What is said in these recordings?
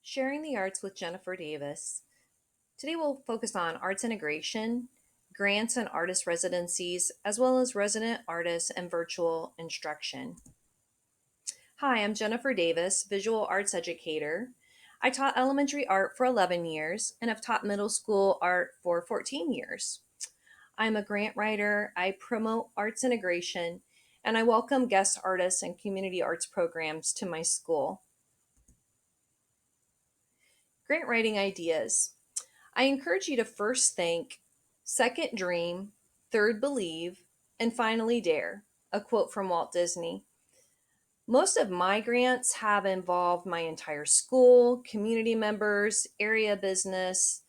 Sharing the Arts with Jennifer Davis. Today we'll focus on arts integration, grants and artist residencies, as well as resident artists and virtual instruction. Hi, I'm Jennifer Davis, visual arts educator. I taught elementary art for 11 years and have taught middle school art for 14 years. I'm a grant writer, I promote arts integration, and I welcome guest artists and community arts programs to my school. Grant writing ideas. I encourage you to first think, second dream, third believe, and finally dare. A quote from Walt Disney. Most of my grants have involved my entire school, community members, area business.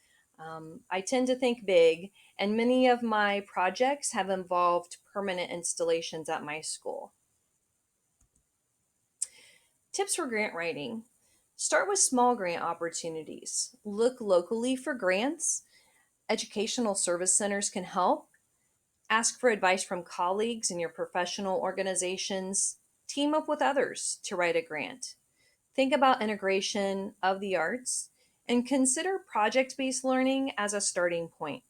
I tend to think big, and many of my projects have involved permanent installations at my school. Tips for grant writing. Start with small grant opportunities. Look locally for grants. Educational service centers can help. Ask for advice from colleagues in your professional organizations. Team up with others to write a grant. Think about integration of the arts and consider project based learning as a starting point.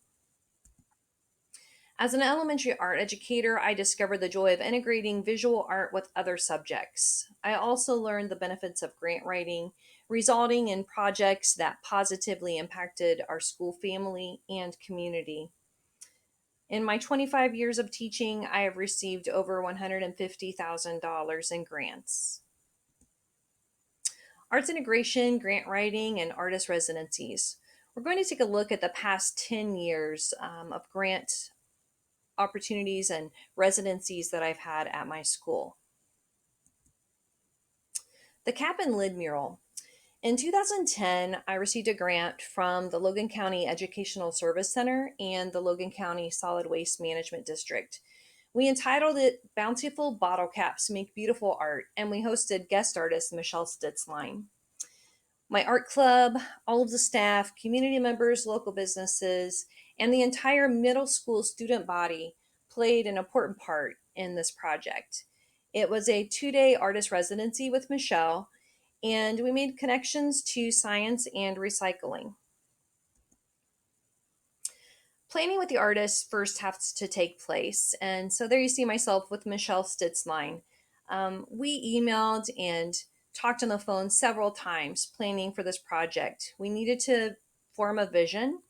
As an elementary art educator, I discovered the joy of integrating visual art with other subjects. I also learned the benefits of grant writing, resulting in projects that positively impacted our school family and community. In my 25 years of teaching, I have received over $150,000 in grants. Arts integration, grant writing, and artist residencies. We're going to take a look at the past 10 years of grant opportunities and residencies that I've had at my school. The Cap and Lid mural. In 2010, I received a grant from the Logan County Educational Service Center and the Logan County Solid Waste Management District. We entitled it Bountiful Bottle Caps Make Beautiful Art, and we hosted guest artist Michelle Stitzline. My art club, all of the staff, community members, local businesses, and the entire middle school student body played an important part in this project. It was a 2 day artist residency with Michelle, and we made connections to science and recycling. Planning with the artist first has to take place, and so there you see myself with Michelle Stitzline. We emailed and talked on the phone several times planning for this project. We needed to form a vision,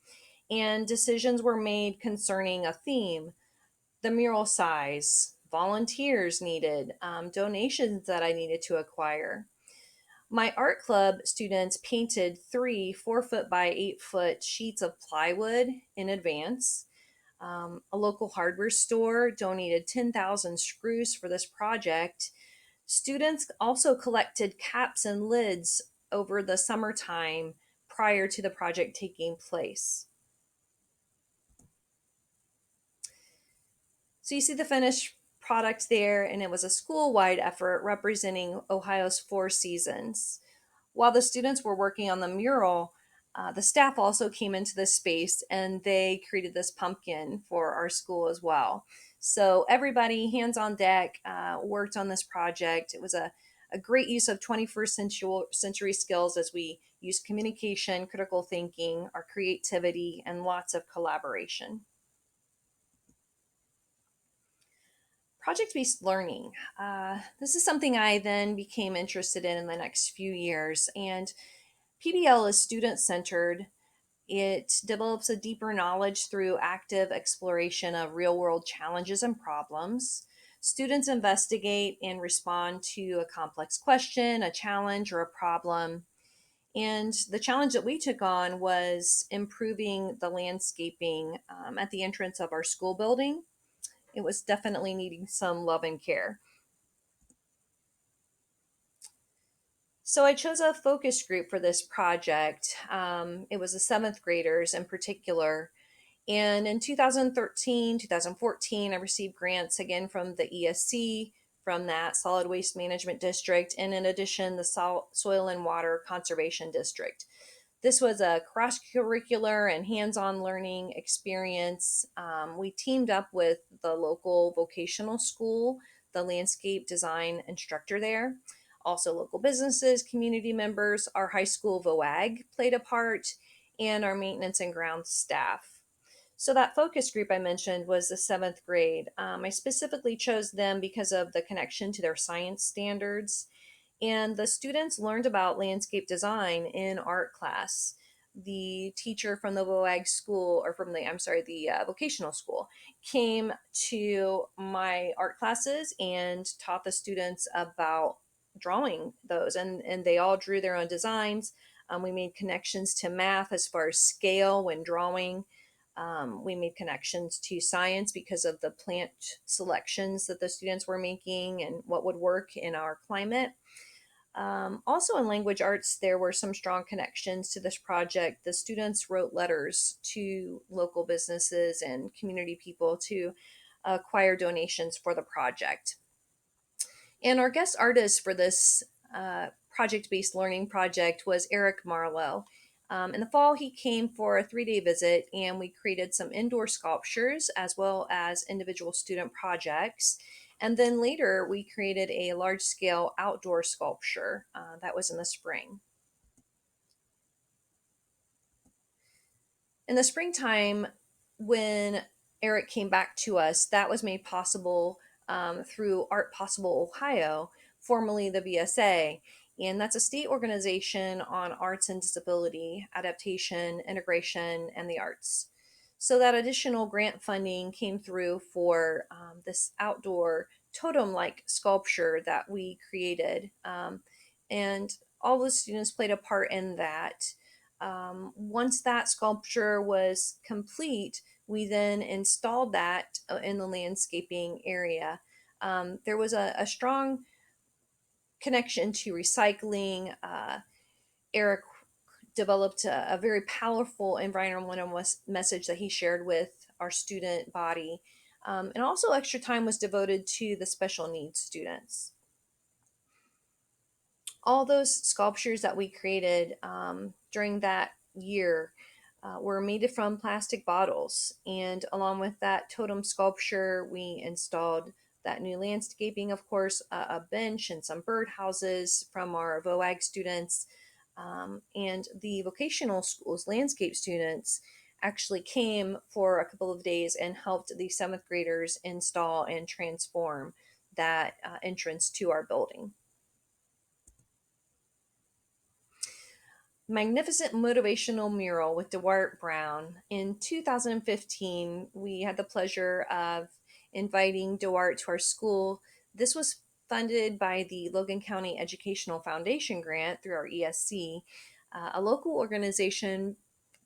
and decisions were made concerning a theme, the mural size, volunteers needed, donations that I needed to acquire. My art club students painted three 4 foot by 8 foot sheets of plywood in advance. A local hardware store donated 10,000 screws for this project. Students also collected caps and lids over the summertime prior to the project taking place. So you see the finished product there, and it was a school-wide effort representing Ohio's four seasons. While the students were working on the mural, the staff also came into this space and they created this pumpkin for our school as well. So everybody, hands on deck, worked on this project. It was a great use of 21st century skills as we used communication, critical thinking, our creativity, and lots of collaboration. Project based learning. This is something I then became interested in the next few years. And PBL is student centered. It develops a deeper knowledge through active exploration of real world challenges and problems. Students investigate and respond to a complex question, a challenge, or a problem. And the challenge that we took on was improving the landscaping at the entrance of our school building. It was definitely needing some love and care. So I chose a focus group for this project. It was the seventh graders in particular. And in 2013, 2014, I received grants again from the ESC, from that Solid Waste Management District, and in addition, the Soil and Water Conservation District. This was a cross curricular and hands on learning experience. We teamed up with the local vocational school, the landscape design instructor there. Also, local businesses, community members, our high school VOAG played a part, and our maintenance and grounds staff. So, that focus group I mentioned was the seventh grade. I specifically chose them because of the connection to their science standards, and the students learned about landscape design in art class. The teacher from the VOAG school, or from the, I'm sorry, the vocational school, came to my art classes and taught the students about drawing those. And they all drew their own designs. We made connections to math as far as scale when drawing. We made connections to science because of the plant selections that the students were making and what would work in our climate. Also, in language arts, there were some strong connections to this project. The students wrote letters to local businesses and community people to acquire donations for the project. And our guest artist for this project based learning project was Eric Marlowe. In the fall, he came for a 3 day visit, and we created some indoor sculptures as well as individual student projects. And then later, we created a large scale outdoor sculpture that was in the spring. In the springtime, when Eric came back to us, that was made possible through Art Possible Ohio, formerly the VSA. And that's a state organization on arts and disability, adaptation, integration, and the arts. So that additional grant funding came through for this outdoor totem like sculpture that we created. And all the students played a part in that. Once that sculpture was complete, we then installed that in the landscaping area. There was a strong connection to recycling. Eric developed a very powerful environmental message that he shared with our student body. And also, extra time was devoted to the special needs students. All those sculptures that we created during that year were made from plastic bottles. And along with that totem sculpture, we installed that new landscaping, of course, a bench and some birdhouses from our VOAG students. And the vocational school's landscape students actually came for a couple of days and helped the seventh graders install and transform that entrance to our building. Magnificent motivational mural with DeWart Brown. In 2015, we had the pleasure of inviting DeWart to our school. This was funded by the Logan County Educational Foundation grant through our ESC, a local organization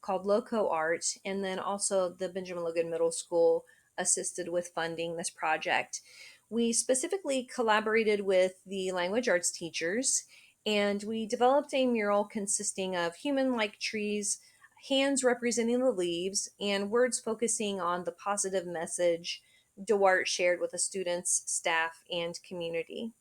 called Loco Art, and then also the Benjamin Logan Middle School assisted with funding this project. We specifically collaborated with the language arts teachers, and we developed a mural consisting of human like trees, hands representing the leaves, and words focusing on the positive message Duarte shared with the students, staff, and community.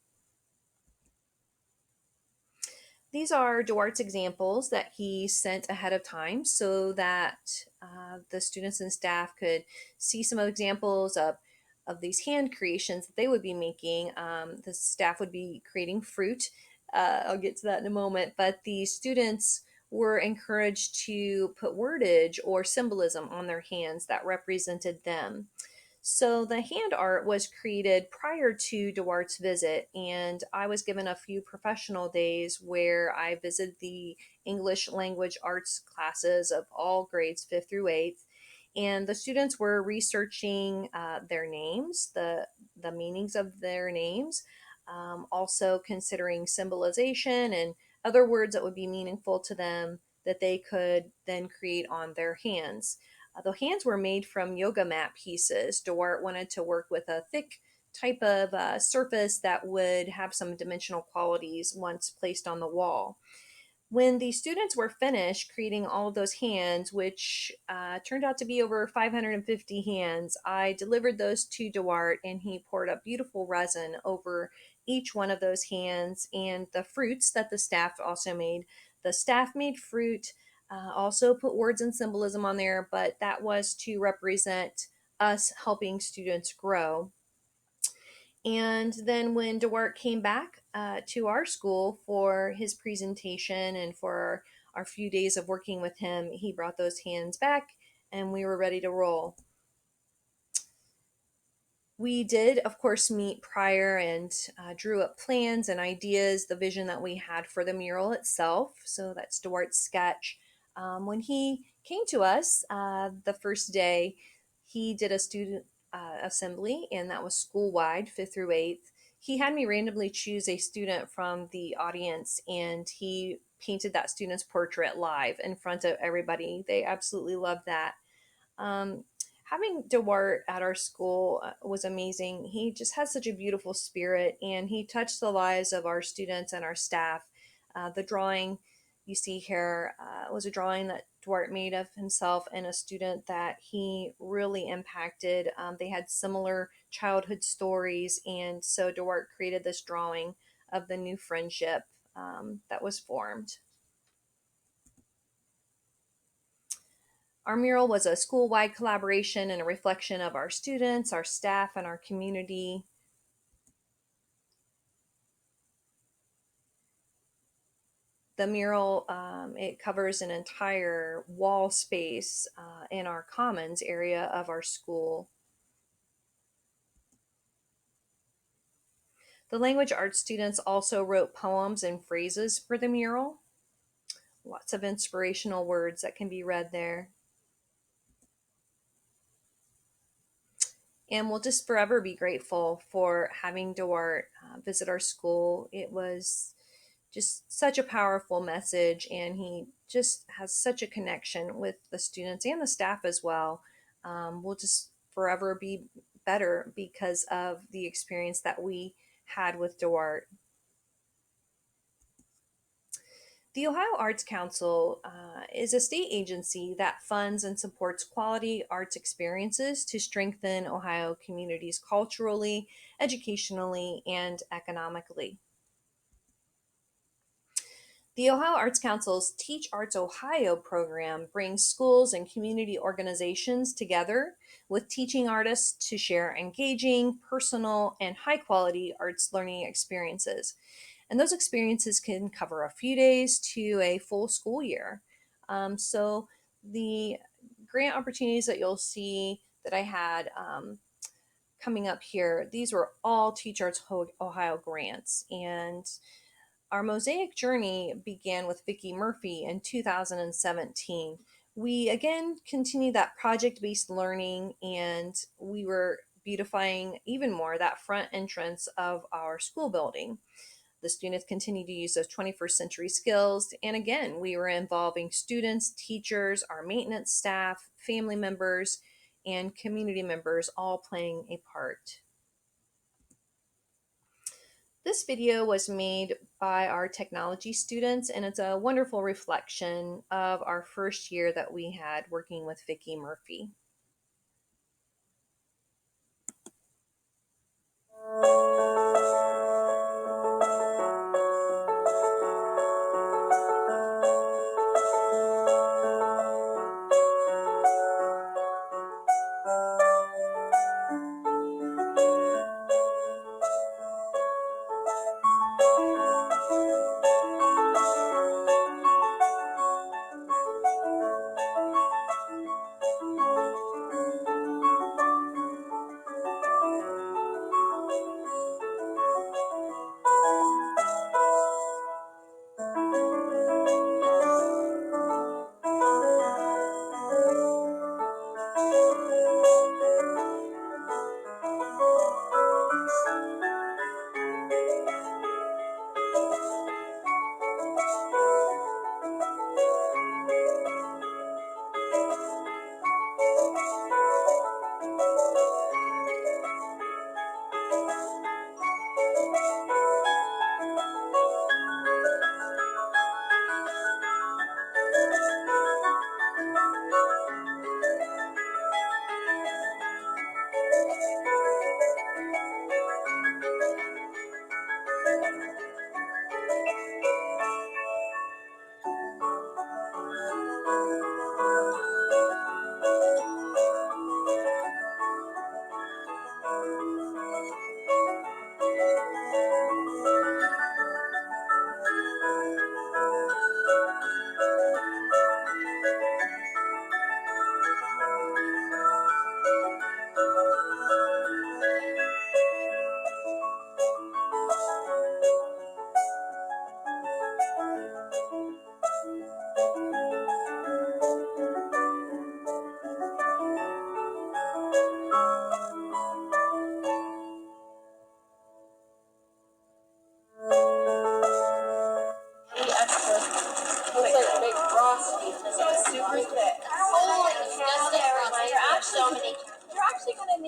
These are Duarte's examples that he sent ahead of time so that the students and staff could see some examples of these hand creations that they would be making. The staff would be creating fruit. I'll get to that in a moment, but the students were encouraged to put wordage or symbolism on their hands that represented them. So the hand art was created prior to Duarte's visit, and I was given a few professional days where I visited the English language arts classes of all grades 5th through 8th. And the students were researching their names, the meanings of their names, also considering symbolization and other words that would be meaningful to them that they could then create on their hands. The hands were made from yoga mat pieces. Duarte wanted to work with a thick type of surface that would have some dimensional qualities once placed on the wall. When the students were finished creating all of those hands, which turned out to be over 550 hands, I delivered those to Duarte, and he poured a beautiful resin over each one of those hands and the fruits that the staff also made. The staff made fruit, also put words and symbolism on there, but that was to represent us helping students grow. And then when Duarte came back to our school for his presentation and for our few days of working with him. He brought those hands back and we were ready to roll. We did, of course, meet prior and drew up plans and ideas, the vision that we had for the mural itself. So that's Duarte's sketch. When he came to us the first day, he did a student assembly, and that was school wide, fifth through eighth. He had me randomly choose a student from the audience, and he painted that student's portrait live in front of everybody. They absolutely loved that. Um, Having Dewart at our school was amazing. He just has such a beautiful spirit, and he touched the lives of our students and our staff. The drawing you see here was a drawing that Dewart made of himself and a student that he really impacted. They had similar childhood stories, and so Dewart created this drawing of the new friendship that was formed. Our mural was a school wide collaboration and a reflection of our students, our staff, and our community. The mural it covers an entire wall space in our commons area of our school. The language arts students also wrote poems and phrases for the mural. Lots of inspirational words that can be read there. And we'll just forever be grateful for having Duarte visit our school. It was just such a powerful message, and he just has such a connection with the students and the staff as well. We'll just forever be better because of the experience that we had with Duarte. The Ohio Arts Council is a state agency that funds and supports quality arts experiences to strengthen Ohio communities culturally, educationally, and economically. The Ohio Arts Council's Teach Arts Ohio program brings schools and community organizations together with teaching artists to share engaging, personal, and high quality arts learning experiences. And those experiences can cover a few days to a full school year. So, the grant opportunities that you'll see that I had coming up here, these were all Teach Arts Ohio grants. And our Mosaic journey began with Vicki Murphy in 2017. We again continued that project based learning, and we were beautifying even more that front entrance of our school building. The students continued to use those 21st century skills, and again, we were involving students, teachers, our maintenance staff, family members, and community members all playing a part. This video was made by our technology students, and it's a wonderful reflection of our first year that we had working with Vicki Murphy.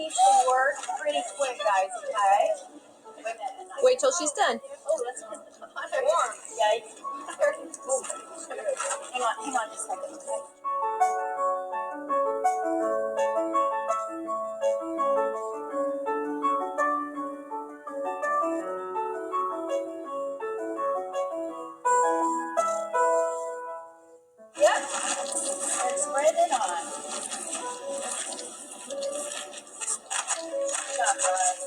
needs to work pretty quick, guys, okay? Wait till she's done. Oh, that's warm. Yikes. Hang on just a second, okay? Yep, and spread it on. Good job, guys.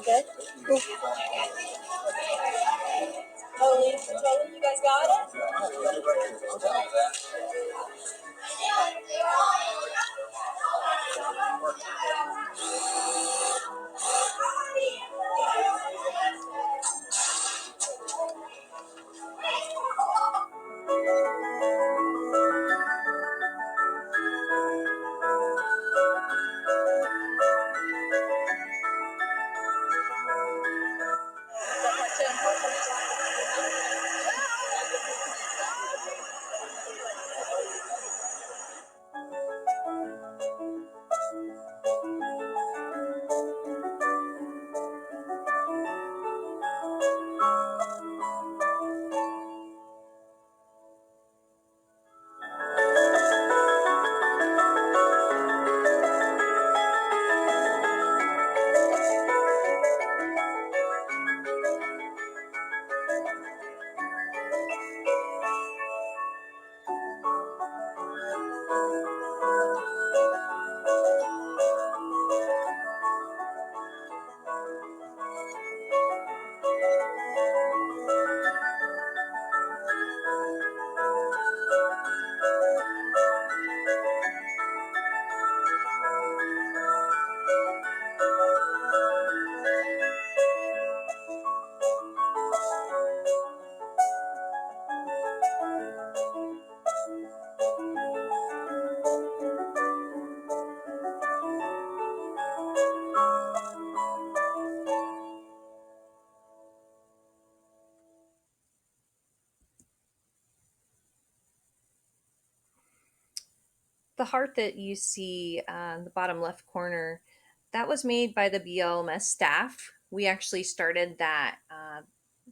Good? Totally, you guys got it? The heart that you see in the bottom left corner, that was made by the BLMS staff. We actually started that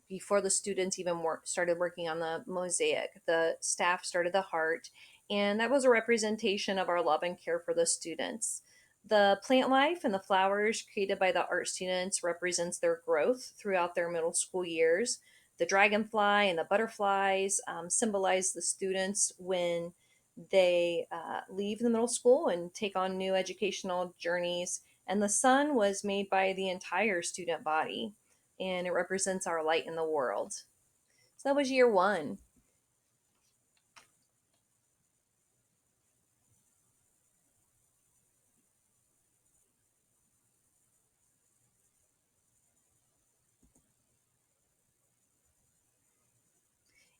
before the students even started working on the mosaic. The staff started the heart, and that was a representation of our love and care for the students. The plant life and the flowers created by the art students represents their growth throughout their middle school years. The dragonfly and the butterflies symbolize the students when they leave the middle school and take on new educational journeys. And the sun was made by the entire student body, and it represents our light in the world. So that was year one.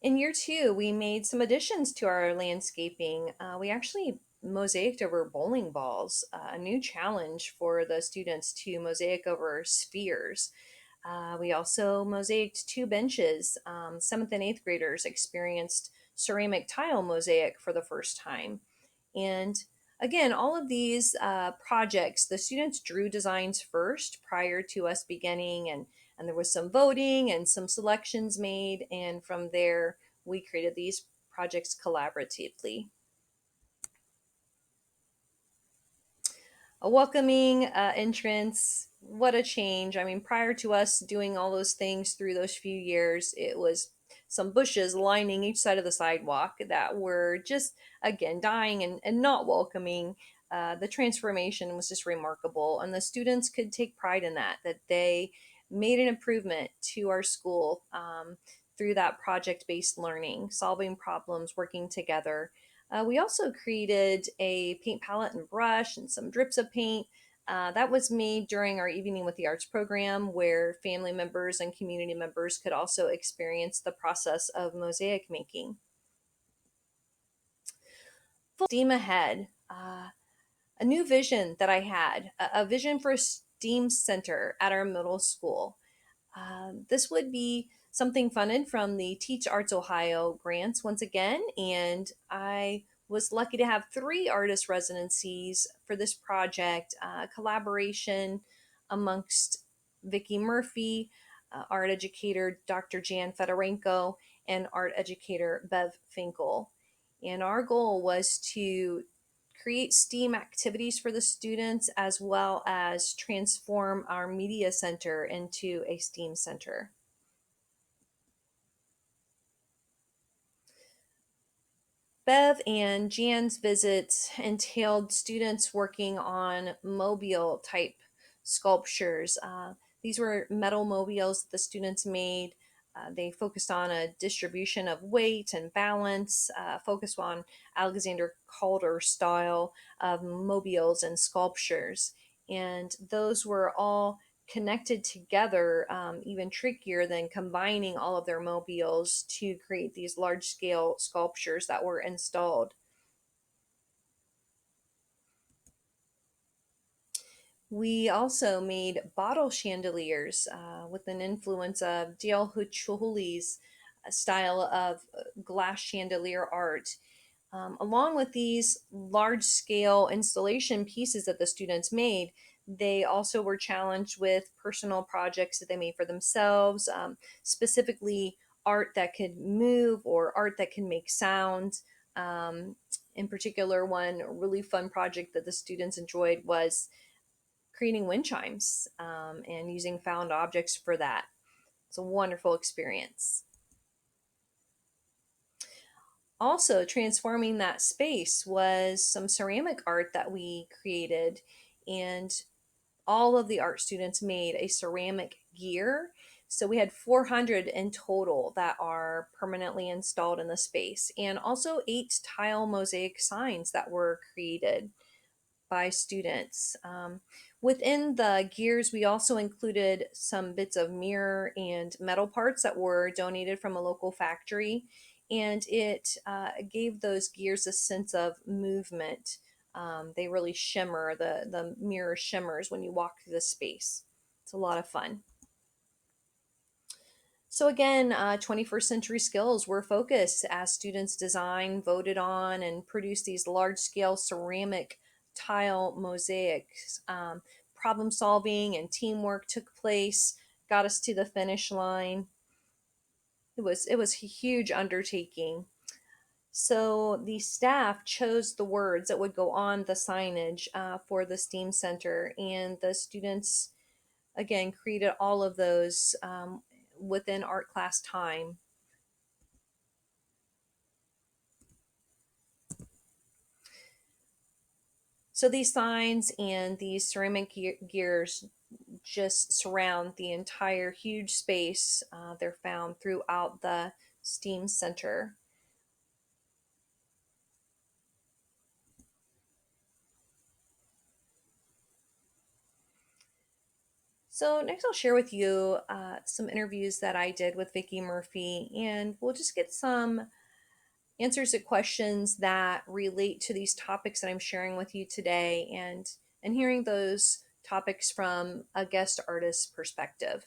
In year two, we made some additions to our landscaping. We actually mosaicked over bowling balls, a new challenge for the students to mosaic over spheres. We also mosaicked two benches. Seventh and eighth graders experienced ceramic tile mosaic for the first time. And again, all of these projects, the students drew designs first prior to us beginning, and there was some voting and some selections made. And from there, we created these projects collaboratively. A welcoming entrance. What a change. I mean, prior to us doing all those things through those few years, it was some bushes lining each side of the sidewalk that were just, again, dying and not welcoming. The transformation was just remarkable, and the students could take pride in that they made an improvement to our school through that project based learning, solving problems, working together. We also created a paint palette and brush and some drips of paint That was made during our Evening with the Arts program, where family members and community members could also experience the process of mosaic making. Full steam ahead. A new vision that I had, a vision for a STEAM center at our middle school. This would be something funded from the Teach Arts Ohio grants once again, and I was lucky to have three artist residencies for this project, collaboration amongst Vicki Murphy, art educator Dr. Jan Fedorenko, and art educator Bev Finkel. And our goal was to create STEAM activities for the students as well as transform our media center into a STEAM center. Bev and Jan's visits entailed students working on mobile type sculptures. These were metal mobiles that the students made. They focused on a distribution of weight and balance, focused on Alexander Calder style of mobiles and sculptures. And those were all connected together, even trickier than combining all of their mobiles to create these large scale sculptures that were installed. We also made bottle chandeliers with an influence of Dale Huchuli's style of glass chandelier art. Along with these large scale installation pieces that the students made, they also were challenged with personal projects that they made for themselves, specifically art that could move or art that can make sound. Um, in particular, one really fun project that the students enjoyed was creating wind chimes and using found objects for that. It's a wonderful experience. Also, transforming that space was some ceramic art that we created, and all of the art students made a ceramic gear. So we had 400 in total that are permanently installed in the space, and also 8 tile mosaic signs that were created by students. Within the gears, we also included some bits of mirror and metal parts that were donated from a local factory, and it gave those gears a sense of movement. They really shimmer, the mirror shimmers when you walk through the space. It's a lot of fun. So again, 21st century skills were focused as students design, voted on, and produced these large-scale ceramic tile mosaics. Problem solving and teamwork took place, got us to the finish line. It was a huge undertaking. So the staff chose the words that would go on the signage for the STEAM Center, and the students again created all of those within art class time. So these signs and these ceramic gears just surround the entire huge space. They're found throughout the STEAM Center. So next, I'll share with you some interviews that I did with Vicki Murphy, and we'll just get some answers to questions that relate to these topics that I'm sharing with you today, and hearing those topics from a guest artist perspective.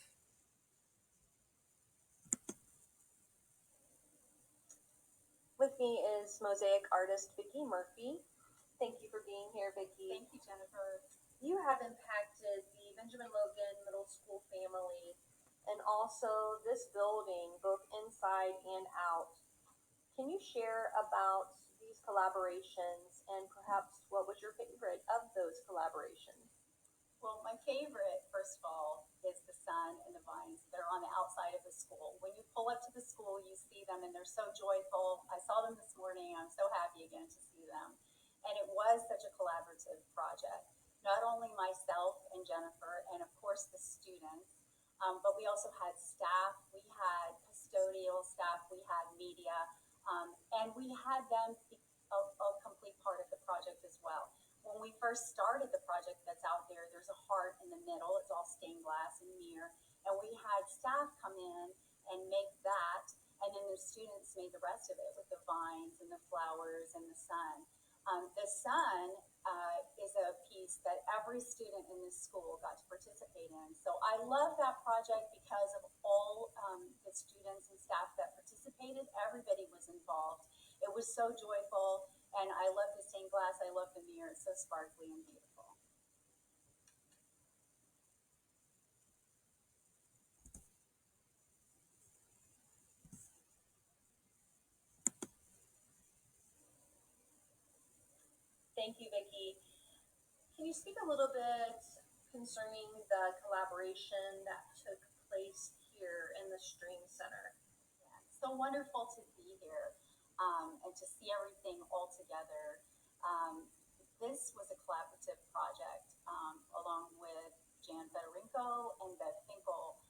With me is mosaic artist Vicki Murphy. Thank you for being here, Vicki. Thank you, Jennifer. You have impacted the Benjamin Logan Middle School family and also this building, both inside and out. Can you share about these collaborations and perhaps what was your favorite of those collaborations? Well, my favorite, first of all, is the sun and the vines that are on the outside of the school. When you pull up to the school, you see them and they're so joyful. I saw them this morning. I'm so happy again to see them. And it was such a collaborative project. Not only myself and Jennifer, and of course the students, but we also had staff, we had custodial staff, we had media, and we had them be a complete part of the project as well. When when we first started the project that's out there, there's a heart in the middle. It's all stained glass and mirror. And we had staff come in and make that, and then the students made the rest of it with the vines and the flowers and the sun. The sun is a piece that every student in this school got to participate in. So I love that project because of all the students and staff that participated. Everybody was involved. It was so joyful, and I love the stained glass. I love the mirror. It's so sparkly and beautiful. Thank you, Vicki. Can you speak a little bit concerning the collaboration that took place here in the Stream Center? Yeah, it's so wonderful to be here and to see everything all together. Um, this was a collaborative project along with Jan Federico and Bev Finkel,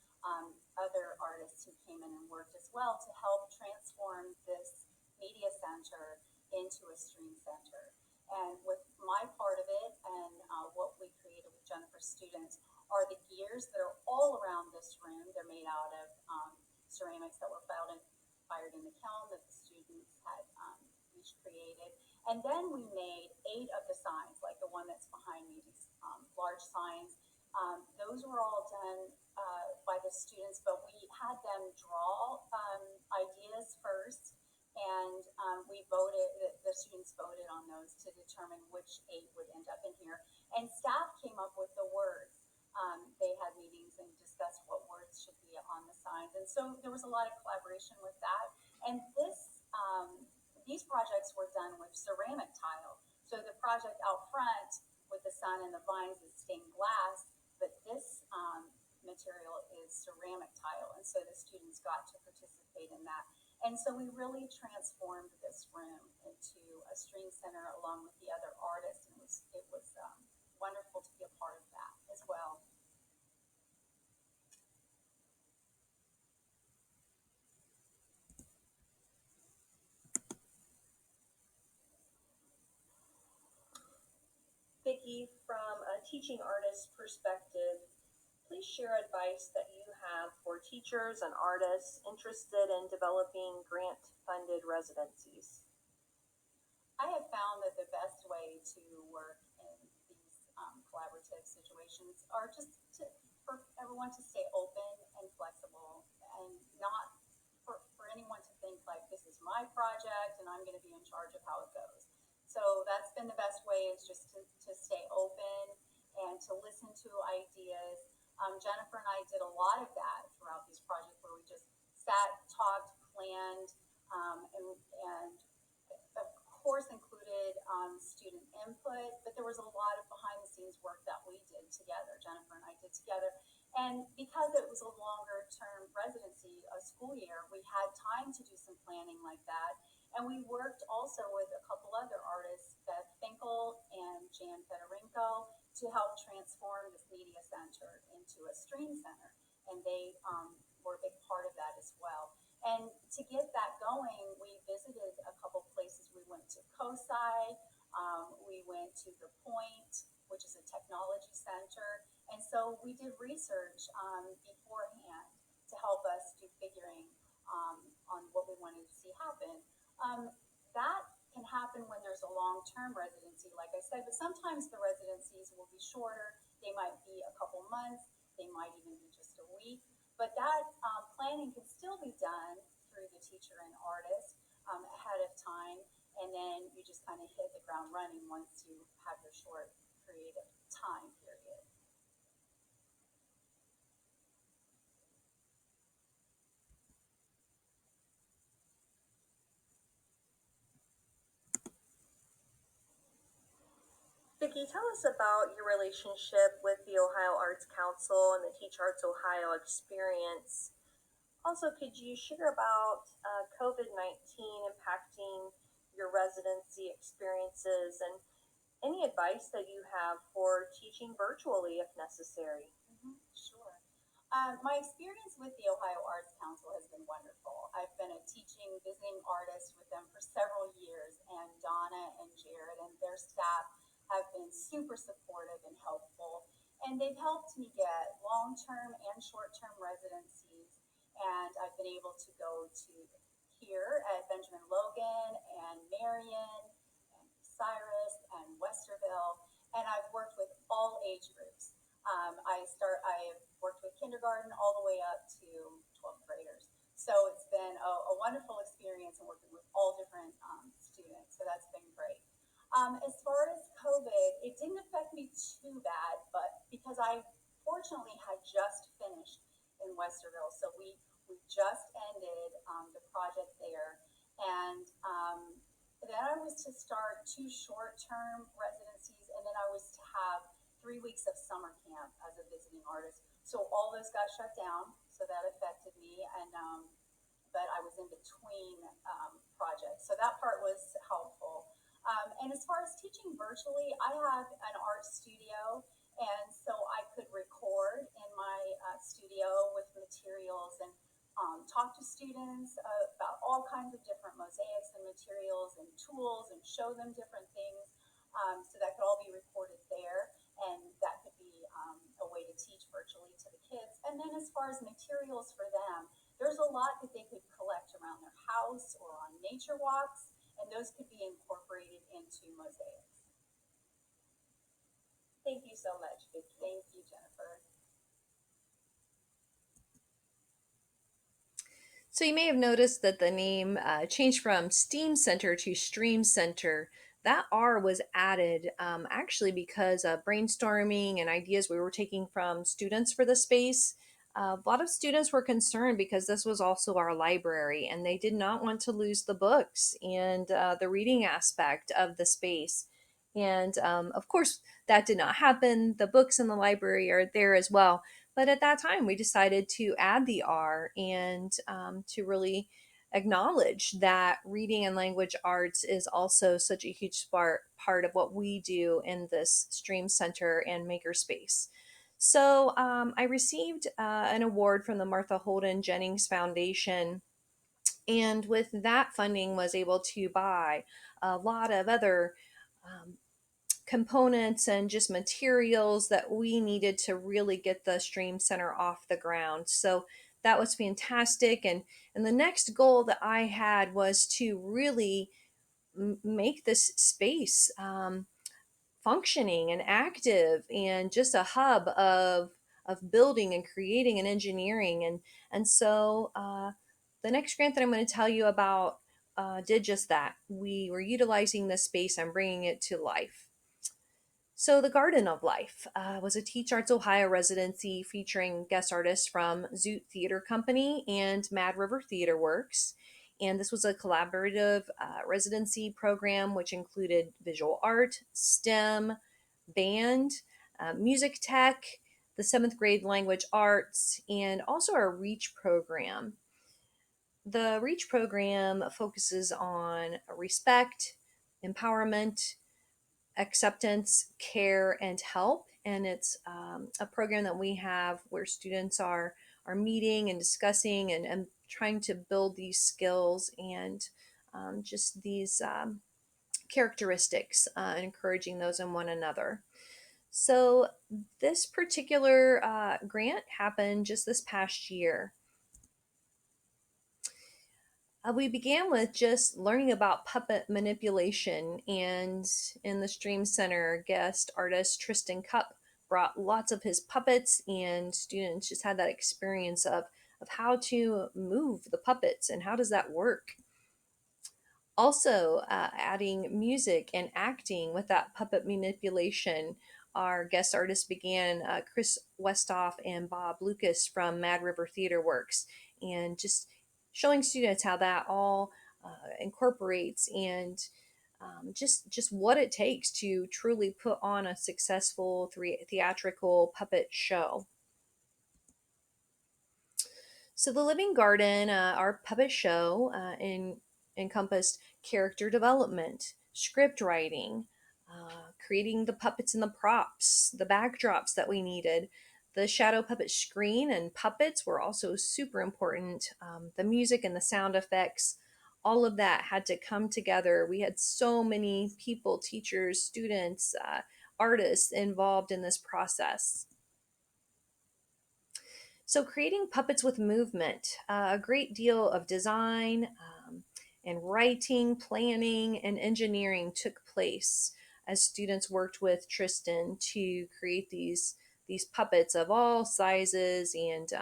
other artists who came in and worked as well to help transform this media center into a stream center. And with my part of it and what we created with Jennifer's students are the gears that are all around this room. They're made out of ceramics that were fired in the kiln that the students had each created. And then we made 8 of the signs, like the one that's behind me, these large signs. Those were all done by the students, but we had them draw ideas first, and we voted, the students voted on those to determine which 8 would end up in here. And staff came up with the words. They had meetings and discussed what words should be on the signs. And so there was a lot of collaboration with that. And these projects were done with ceramic tile. So the project out front with the sun and the vines is stained glass, but this material is ceramic tile. And so the students got to participate in that. And so we really transformed this room into a stream center along with the other artists. And it was wonderful to be a part of that as well. Vicki, from a teaching artist perspective, please share advice that you have for teachers and artists interested in developing grant funded residencies. I have found that the best way to work in these collaborative situations are just for everyone to stay open and flexible and not for anyone to think like this is my project and I'm going to be in charge of how it goes. So that's been the best way is just to stay open and to listen to ideas. Jennifer and I did a lot of that throughout these projects where we just sat, talked, planned, and of course included student input, but there was a lot of behind the scenes work that we did together, Jennifer and I did together. And because it was a longer term residency, a school year, we had time to do some planning like that. And we worked also with a couple other artists, Bev Finkel and Jan Federico, to help transform this media center into a stream center. And they were a big part of that as well. And to get that going, we visited a couple places. We went to COSI, we went to The Point, which is a technology center. And so we did research beforehand to help us do figuring on what we wanted to see happen. That can happen when there's a long-term residency, like I said, but sometimes the residencies will be shorter. They might be a couple months. They might even be just a week. But that planning can still be done through the teacher and artist ahead of time, and then you just kind of hit the ground running once you have your short creative time period. Vicki, tell us about your relationship with the Ohio Arts Council and the Teach Arts Ohio experience. Also, could you share about COVID 19 impacting your residency experiences and any advice that you have for teaching virtually if necessary? Sure. My experience with the Ohio Arts Council has been wonderful. I've been a teaching, visiting artist with them for several years, and Donna and Jared and their staff have been super supportive and helpful. And they've helped me get long term and short term residencies. And I've been able to go to here at Benjamin Logan and Marion and Cyrus and Westerville. And I've worked with all age groups. I've worked with kindergarten all the way up to 12th graders. So it's been a wonderful experience and working with all different students. So that's been great. As far as COVID, it didn't affect me too bad, but because I fortunately had just finished in Westerville, so we just ended the project there, and then I was to start two short-term residencies, and then I was to have 3 weeks of summer camp as a visiting artist. So all those got shut down, so that affected me, and but I was in between projects. So that part was helpful. And as far as teaching virtually, I have an art studio, and so I could record in my studio with materials and talk to students about all kinds of different mosaics and materials and tools and show them different things. So that could all be recorded there, and that could be a way to teach virtually to the kids. And then as far as materials for them, there's a lot that they could collect around their house or on nature walks, and those could be incorporated into mosaics. Thank you so much, Vicki. Thank you, Jennifer. So you may have noticed that the name changed from Steam Center to Stream Center. That R was added actually because of brainstorming and ideas we were taking from students for the space. A lot of students were concerned because this was also our library and they did not want to lose the books and the reading aspect of the space. And of course, that did not happen. The books in the library are there as well, but at that time, we decided to add the R and to really acknowledge that reading and language arts is also such a huge part of what we do in this Stream Center and Makerspace. So I received an award from the Martha Holden Jennings Foundation, and with that funding was able to buy a lot of other um, components and just materials that we needed to really get the stream center off the ground. So that was fantastic. And the next goal that I had was to really make this space functioning and active and just a hub of building and creating and engineering. And so the next grant that I'm going to tell you about did just that. We were utilizing this space and bringing it to life. So, The Garden of Life was a Teach Arts Ohio residency featuring guest artists from Zoot Theater Company and Mad River Theater Works. And this was a collaborative residency program which included visual art, STEM, band, music tech, the seventh grade language arts, and also our REACH program. The REACH program focuses on respect, empowerment, acceptance, care, and help. And it's a program that we have where students are meeting and discussing and trying to build these skills and just these characteristics and encouraging those in one another. So this particular grant happened just this past year. We began with just learning about puppet manipulation, and in the Stream Center, guest artist Tristan Cupp brought lots of his puppets, and students just had that experience of how to move the puppets and how does that work. Also, adding music and acting with that puppet manipulation, our guest artists began Chris Westoff and Bob Lucas from Mad River Theater Works, and just showing students how that all incorporates and just what it takes to truly put on a successful theatrical puppet show. So the Living Garden, our puppet show, encompassed character development, script writing, creating the puppets and the props, the backdrops that we needed. The shadow puppet screen and puppets were also super important. The music and the sound effects, all of that had to come together. We had so many people, teachers, students, artists involved in this process. So, creating puppets with movement, a great deal of design and writing, planning, and engineering took place as students worked with Tristan to create these puppets of all sizes and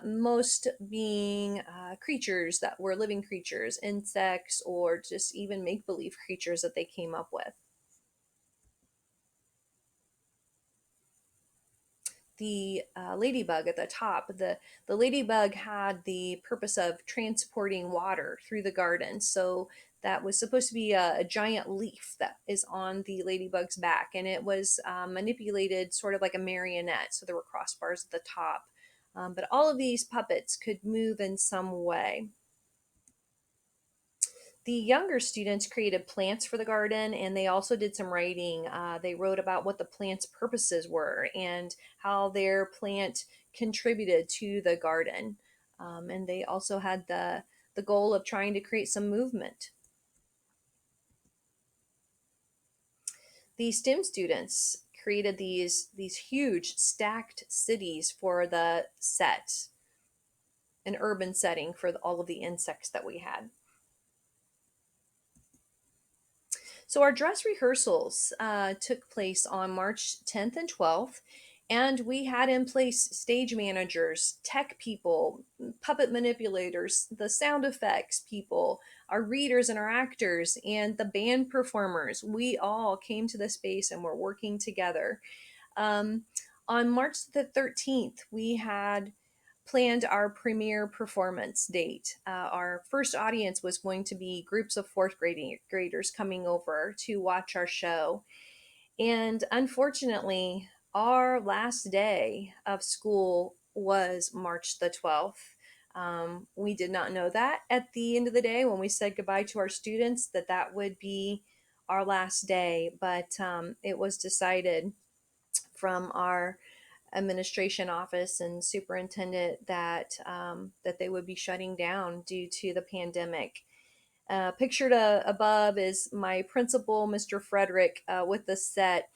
most being creatures that were living creatures, insects, or just even make believe creatures that they came up with. The ladybug at the top, the ladybug had the purpose of transporting water through the garden. So that was supposed to be a giant leaf that is on the ladybug's back, and it was manipulated sort of like a marionette. So there were crossbars at the top. But all of these puppets could move in some way. The younger students created plants for the garden, and they also did some writing. They wrote about what the plant's purposes were and how their plant contributed to the garden. And they also had the goal of trying to create some movement. The STEM students created these huge stacked cities for the set, an urban setting for all of the insects that we had. So our dress rehearsals took place on March 10th and 12th, and we had in place stage managers, tech people, puppet manipulators, the sound effects people, our readers and our actors, and the band performers. We all came to the space and were working together. Um, on March the 13th, we had planned our premiere performance date. Our first audience was going to be groups of graders coming over to watch our show. And unfortunately, our last day of school was March the 12th. We did not know that at the end of the day when we said goodbye to our students that that would be our last day, but it was decided from our administration office and superintendent that that they would be shutting down due to the pandemic. Pictured above is my principal, Mr. Frederick, with the set.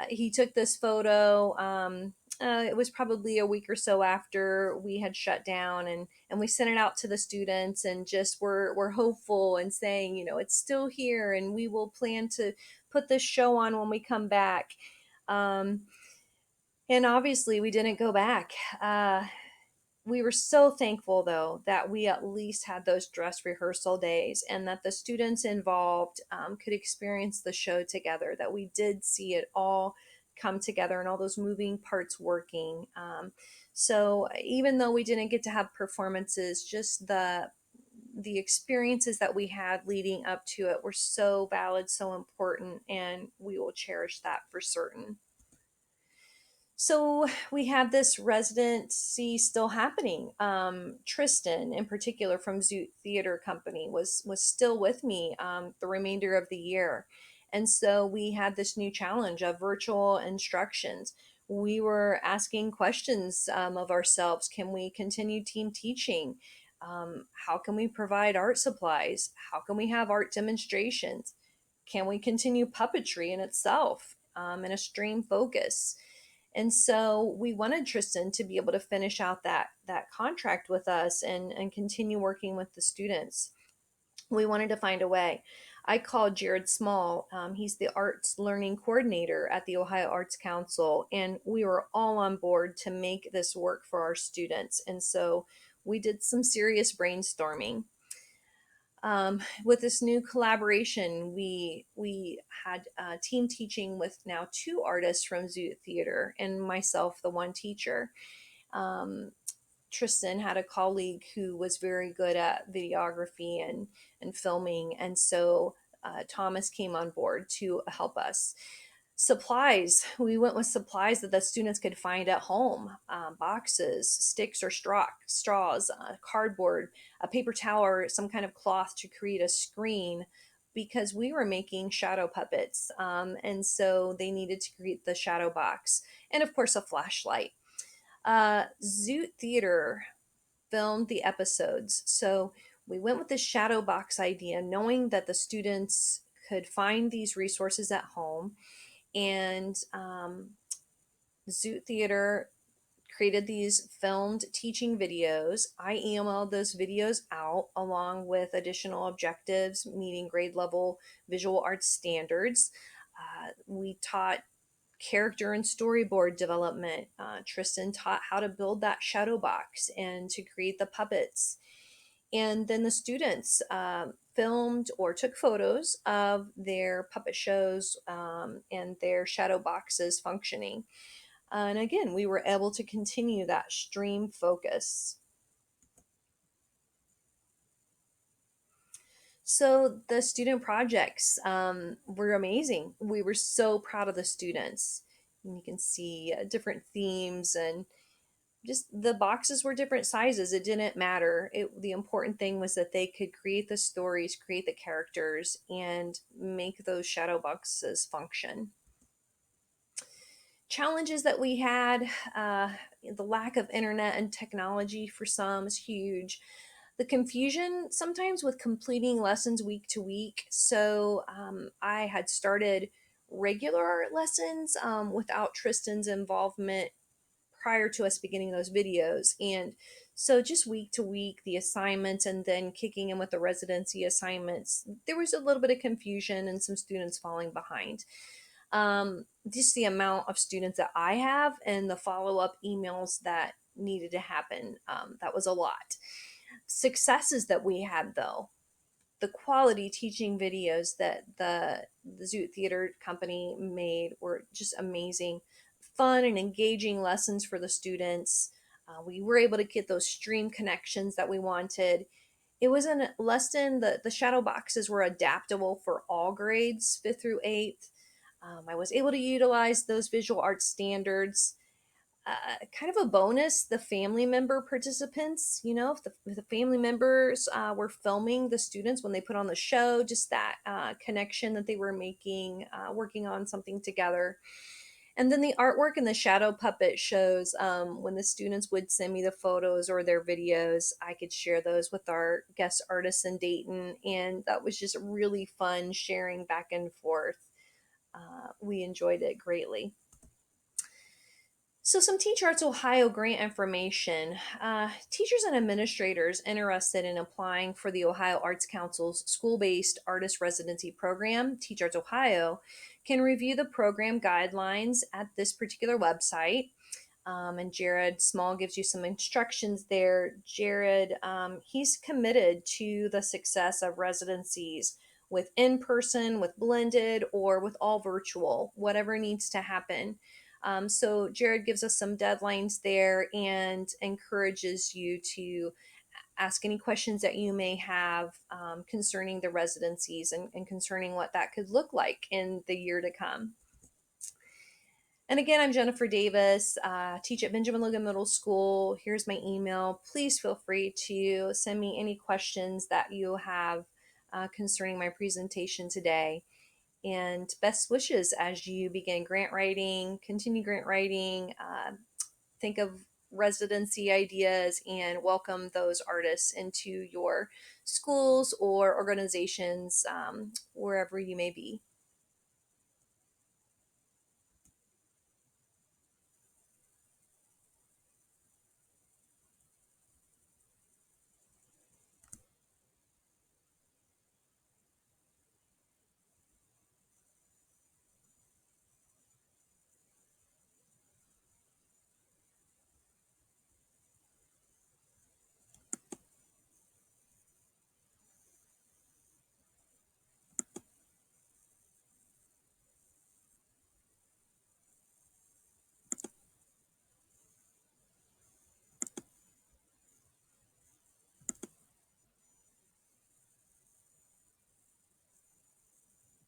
He took this photo. It was probably a week or so after we had shut down, and we sent it out to the students and just were hopeful and saying, you know, it's still here, and we will plan to put this show on when we come back. Um, and obviously, we didn't go back. We were so thankful, though, that we at least had those dress rehearsal days and that the students involved could experience the show together, that we did see it all come together and all those moving parts working. So even though we didn't get to have performances, just the experiences that we had leading up to it were so valid, so important, and we will cherish that for certain. So we have this residency still happening. Tristan, in particular, from Zoot Theater Company, was still with me the remainder of the year, and so we had this new challenge of virtual instructions. We were asking questions of ourselves: Can we continue team teaching? How can we provide art supplies? How can we have art demonstrations? Can we continue puppetry in itself in a stream focus? And so we wanted Tristan to be able to finish out that contract with us and continue working with the students. We wanted to find a way. I called Jared Small. He's the arts learning coordinator at the Ohio Arts Council, and we were all on board to make this work for our students. And so we did some serious brainstorming. With this new collaboration, we had team teaching with now two artists from Zoot Theater and myself, the one teacher. Um, Tristan had a colleague who was very good at videography and filming, and so Thomas came on board to help us. Supplies, we went with supplies that the students could find at home: boxes, sticks or straws, cardboard, a paper towel, or some kind of cloth to create a screen because we were making shadow puppets. And so they needed to create the shadow box, and of course, a flashlight. Zoot Theater filmed the episodes. So we went with the shadow box idea, knowing that the students could find these resources at home And Zoot Theater created these filmed teaching videos. I emailed those videos out along with additional objectives meeting grade level visual arts standards. We taught character and storyboard development. Tristan taught how to build that shadow box and to create the puppets. And then the students filmed or took photos of their puppet shows and their shadow boxes functioning. And again, we were able to continue that stream focus. So the student projects were amazing. We were so proud of the students. And you can see different themes and just the boxes were different sizes. It didn't matter. The important thing was that they could create the stories, create the characters, and make those shadow boxes function. Challenges that we had, the lack of internet and technology for some is huge. The confusion sometimes with completing lessons week to week. So I had started regular lessons without Tristan's involvement prior to us beginning those videos. And so just week to week, the assignments and then kicking in with the residency assignments, there was a little bit of confusion and some students falling behind. Just the amount of students that I have and the follow up emails that needed to happen, that was a lot. Successes that we had though, the quality teaching videos that the Zoot Theater Company made were just amazing. Fun and engaging lessons for the students. We were able to get those stream connections that we wanted. It was in less than the shadow boxes were adaptable for all grades, fifth through eighth. I was able to utilize those visual arts standards. Kind of a bonus, the family member participants, if the family members were filming the students when they put on the show, just that connection that they were making, working on something together. And then the artwork and the shadow puppet shows, when the students would send me the photos or their videos, I could share those with our guest artists in Dayton. And that was just really fun sharing back and forth. We enjoyed it greatly. So, some Teach Arts Ohio grant information. Teachers and administrators interested in applying for the Ohio Arts Council's school based artist residency program, Teach Arts Ohio, can review the program guidelines at this particular website. And Jared Small gives you some instructions there. Jared, he's committed to the success of residencies with in person, with blended, or with all virtual, whatever needs to happen. So Jared gives us some deadlines there and encourages you to ask any questions that you may have concerning the residencies and concerning what that could look like in the year to come. And again, I'm Jennifer Davis, teach at Benjamin Logan Middle School. Here's my email. Please feel free to send me any questions that you have concerning my presentation today. And best wishes as you begin grant writing, continue grant writing, think of residency ideas, and welcome those artists into your schools or organizations, wherever you may be.